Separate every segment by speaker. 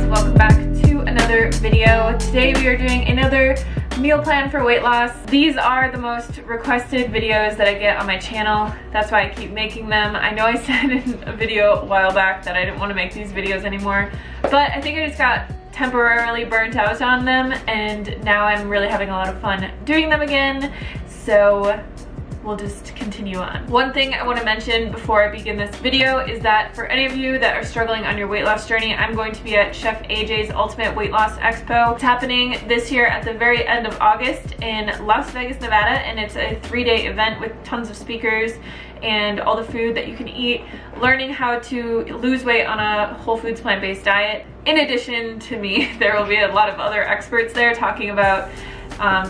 Speaker 1: welcome back to another video. Today we are doing another meal plan for weight loss. These are the most requested videos that I get on my channel. That's why I keep making them. I know I said in a video a while back that I didn't want to make these videos anymore, but I think I just got temporarily burnt out on them, and now I'm really having a lot of fun doing them again. So we'll just continue on. One thing I want to mention before I begin this video is that for any of you that are struggling on your weight loss journey, I'm going to be at Chef AJ's Ultimate Weight Loss Expo. It's happening this year at the very end of August in Las Vegas, Nevada, and it's a 3-day event with tons of speakers and all the food that you can eat, learning how to lose weight on a whole foods plant-based diet. In addition to me, there will be a lot of other experts there talking about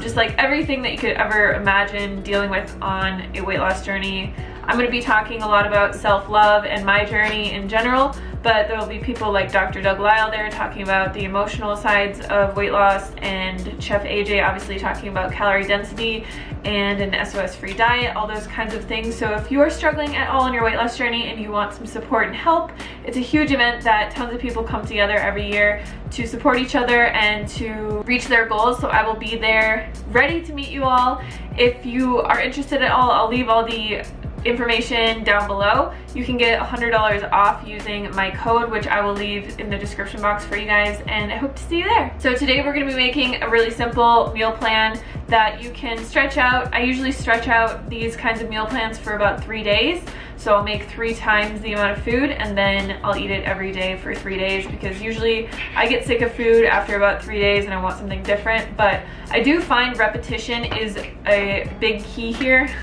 Speaker 1: just like everything that you could ever imagine dealing with on a weight loss journey. I'm going to be talking a lot about self-love and my journey in general, but there will be people like Dr. Doug Lisle there talking about the emotional sides of weight loss, and Chef AJ obviously talking about calorie density and an SOS-free diet, all those kinds of things. So if you are struggling at all on your weight loss journey and you want some support and help, it's a huge event that tons of people come together every year to support each other and to reach their goals. So I will be there ready to meet you all. If you are interested at all, I'll leave all the information down below. You can get $100 off using my code, which I will leave in the description box for you guys, and I hope to see you there. So today we're going to be making a really simple meal plan that you can stretch out. I usually stretch out these kinds of meal plans for about 3 days. So I'll make 3 times the amount of food, and then I'll eat it every day for 3 days, because usually I get sick of food after about 3 days and I want something different. But I do find repetition is a big key here.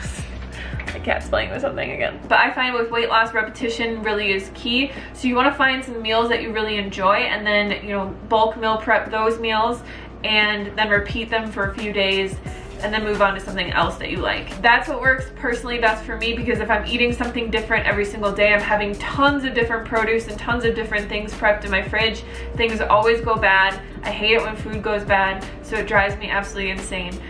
Speaker 1: My cat's playing with something again. But I find with weight loss, repetition really is key. So you want to find some meals that you really enjoy, and then, you know, bulk meal prep those meals and then repeat them for a few days, and then move on to something else that you like. That's what works personally best for me, because if I'm eating something different every single day, I'm having tons of different produce and tons of different things prepped in my fridge. Things always go bad. I hate it when food goes bad, so it drives me absolutely insane.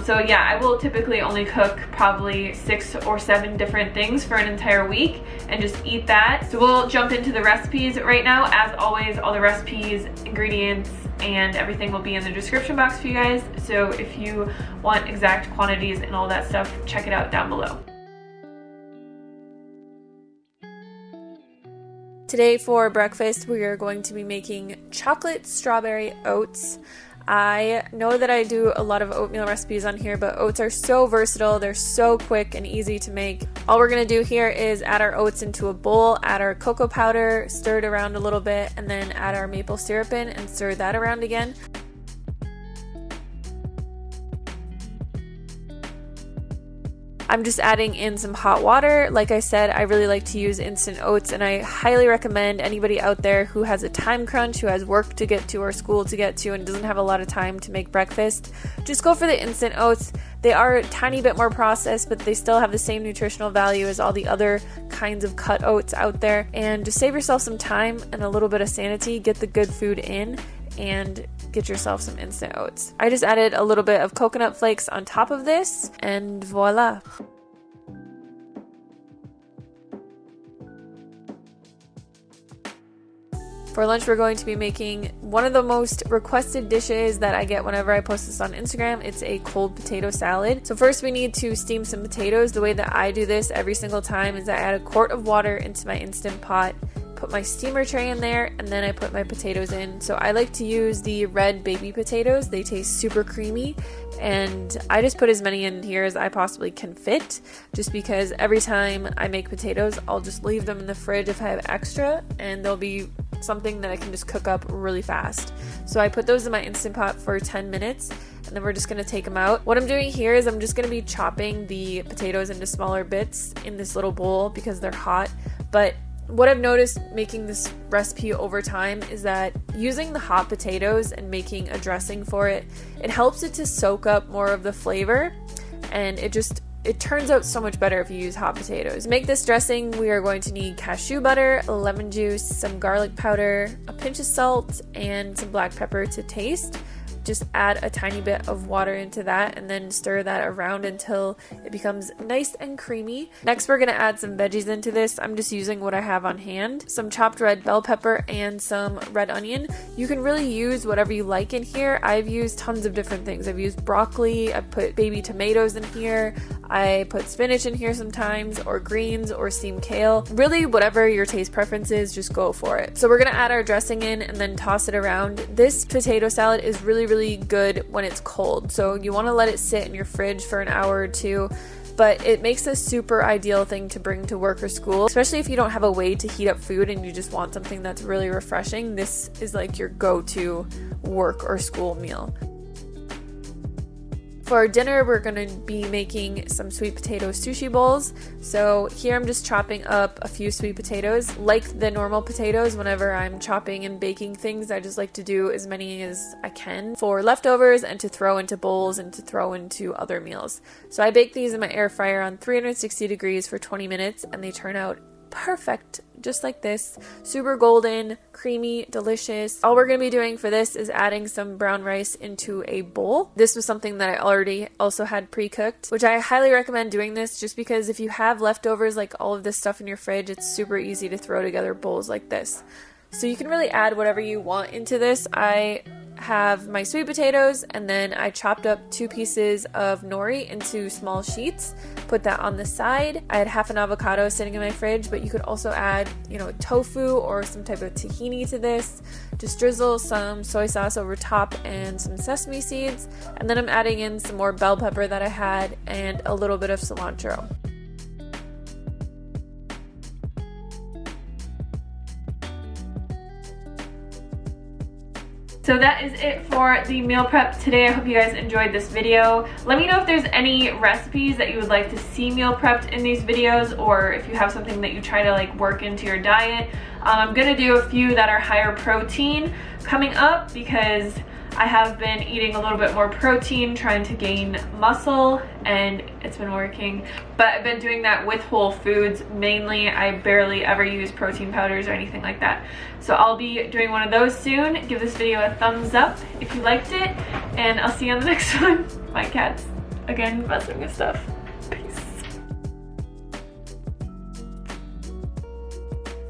Speaker 1: So yeah, I will typically only cook probably 6 or 7 different things for an entire week and just eat that. So we'll jump into the recipes right now. As always, all the recipes, ingredients, and everything will be in the description box for you guys. So if you want exact quantities and all that stuff, check it out down below. Today for breakfast, we are going to be making chocolate strawberry oats. I know that I do a lot of oatmeal recipes on here, but oats are so versatile. They're so quick and easy to make. All we're going to do here is add our oats into a bowl, add our cocoa powder, stir it around a little bit, and then add our maple syrup in and stir that around again. I'm just adding in some hot water. Like I said, I really like to use instant oats, and I highly recommend anybody out there who has a time crunch, who has work to get to or school to get to and doesn't have a lot of time to make breakfast, just go for the instant oats. They are a tiny bit more processed, but they still have the same nutritional value as all the other kinds of cut oats out there. And just save yourself some time and a little bit of sanity, get the good food in, and get yourself some instant oats. I just added a little bit of coconut flakes on top of this, and voila. For lunch, we're going to be making one of the most requested dishes that I get whenever I post this on Instagram. It's a cold potato salad. So first we need to steam some potatoes. The way that I do this every single time is I add a quart of water into my Instant Pot, put my steamer tray in there, and then I put my potatoes in. So I like to use the red baby potatoes. They taste super creamy, and I just put as many in here as I possibly can fit, just because every time I make potatoes, I'll just leave them in the fridge if I have extra, and they'll be something that I can just cook up really fast. So I put those in my Instant Pot for 10 minutes, and then we're just going to take them out. What I'm doing here is I'm just going to be chopping the potatoes into smaller bits in this little bowl because they're hot. But what I've noticed making this recipe over time is that using the hot potatoes and making a dressing for it, it helps it to soak up more of the flavor, and it turns out so much better if you use hot potatoes. To make this dressing, we are going to need cashew butter, lemon juice, some garlic powder, a pinch of salt, and some black pepper to taste. just add a tiny bit of water into that and then stir that around until it becomes nice and creamy. Next, we're gonna add some veggies into this. I'm just using what I have on hand. Some chopped red bell pepper and some red onion. You can really use whatever you like in here. I've used tons of different things. I've used broccoli, I've put baby tomatoes in here, I put spinach in here sometimes, or greens, or steamed kale. Really, whatever your taste preference is, just go for it. So we're gonna add our dressing in and then toss it around. This potato salad is really good when it's cold, so you want to let it sit in your fridge for an hour or two, but it makes a super ideal thing to bring to work or school, especially if you don't have a way to heat up food and you just want something that's really refreshing. This is like your go-to work or school meal. For dinner, we're going to be making some sweet potato sushi bowls. So here I'm just chopping up a few sweet potatoes. Like the normal potatoes, whenever I'm chopping and baking things, I just like to do as many as I can for leftovers and to throw into bowls and to throw into other meals. So I bake these in my air fryer on 360 degrees for 20 minutes and they turn out perfect, just like this. Super golden, creamy, delicious. All we're going to be doing for this is adding some brown rice into a bowl. This was something that I already also had pre-cooked, which I highly recommend doing this just because if you have leftovers, like all of this stuff in your fridge, it's super easy to throw together bowls like this. So you can really add whatever you want into this. I have my sweet potatoes and then I chopped up 2 pieces of nori into small sheets, put that on the side. I had half an avocado sitting in my fridge, but you could also add, tofu or some type of tahini to this. Just drizzle some soy sauce over top and some sesame seeds, and then I'm adding in some more bell pepper that I had and a little bit of cilantro. So that is it for the meal prep today. I hope you guys enjoyed this video. Let me know if there's any recipes that you would like to see meal prepped in these videos, or if you have something that you try to work into your diet. I'm gonna do a few that are higher protein coming up because I have been eating a little bit more protein, trying to gain muscle, and it's been working. But I've been doing that with whole foods mainly. I barely ever use protein powders or anything like that. So I'll be doing one of those soon. Give this video a thumbs up if you liked it, and I'll see you on the next one. My cat's again messing with stuff.